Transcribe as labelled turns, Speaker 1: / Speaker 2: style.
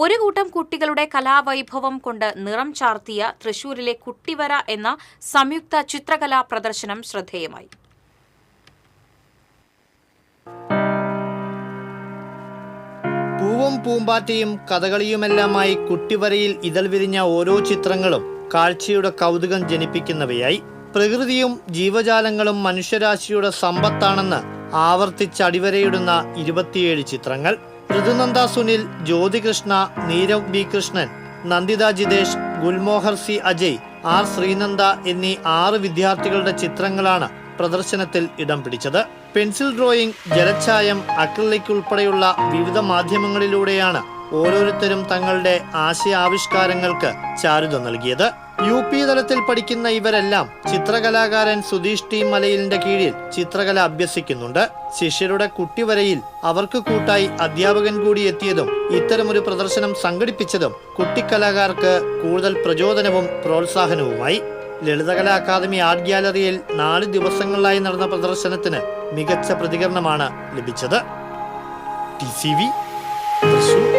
Speaker 1: ഒരു കൂട്ടം കുട്ടികളുടെ കലാവൈഭവം കൊണ്ട് നിറം ചാർത്തിയ തൃശൂരിലെ കുട്ടിവര എന്ന സംയുക്ത ചിത്രകലാ പ്രദർശനം ശ്രദ്ധേയമായി.
Speaker 2: പൂവും പൂമ്പാറ്റയും കഥകളിയുമെല്ലാമായി കുട്ടിവരയിൽ ഇതൾ വിരിഞ്ഞ ഓരോ ചിത്രങ്ങളും കാഴ്ചയുടെ കൗതുകം ജനിപ്പിക്കുന്നവയായി. പ്രകൃതിയും ജീവജാലങ്ങളും മനുഷ്യരാശിയുടെ സമ്പത്താണെന്ന് ആവർത്തിച്ചടിവരയിടുന്ന 27 ചിത്രങ്ങൾ. ഋതുനന്ദ സുനിൽ, ജ്യോതികൃഷ്ണ, നീരവ് ബി കൃഷ്ണൻ, നന്ദിത ജിതേഷ്, ഗുൽമോഹർ സി അജയ്, ആർ ശ്രീനന്ദ എന്നീ 6 വിദ്യാർത്ഥികളുടെ ചിത്രങ്ങളാണ് പ്രദർശനത്തിൽ ഇടം പിടിച്ചത്. പെൻസിൽ ഡ്രോയിങ്, ജലഛായം, അക്രിലിക് ഉൾപ്പെടെയുള്ള വിവിധ മാധ്യമങ്ങളിലൂടെയാണ് ഓരോരുത്തരും തങ്ങളുടെ ആശയാവിഷ്കാരങ്ങൾക്ക് ചാരുത നൽകിയത്. UP തലത്തിൽ പഠിക്കുന്ന ഇവരെല്ലാം ചിത്രകലാകാരൻ സുധീഷ് ടി മലയിലിന്റെ കീഴിൽ ചിത്രകല അഭ്യസിക്കുന്നുണ്ട്. ശിഷ്യരുടെ കുട്ടിവരയിൽ അവർക്ക് കൂട്ടായി അധ്യാപകൻ കൂടി എത്തിയതും ഇത്തരമൊരു പ്രദർശനം സംഘടിപ്പിച്ചതും കുട്ടിക്കലാകാർക്ക് കൂടുതൽ പ്രചോദനവും പ്രോത്സാഹനവുമായി. ലളിതകലാ അക്കാദമി ആർട്ട് ഗ്യാലറിയിൽ 4 ദിവസങ്ങളിലായി നടന്ന പ്രദർശനത്തിന് മികച്ച പ്രതികരണമാണ് ലഭിച്ചത്. TCV തൃശൂർ.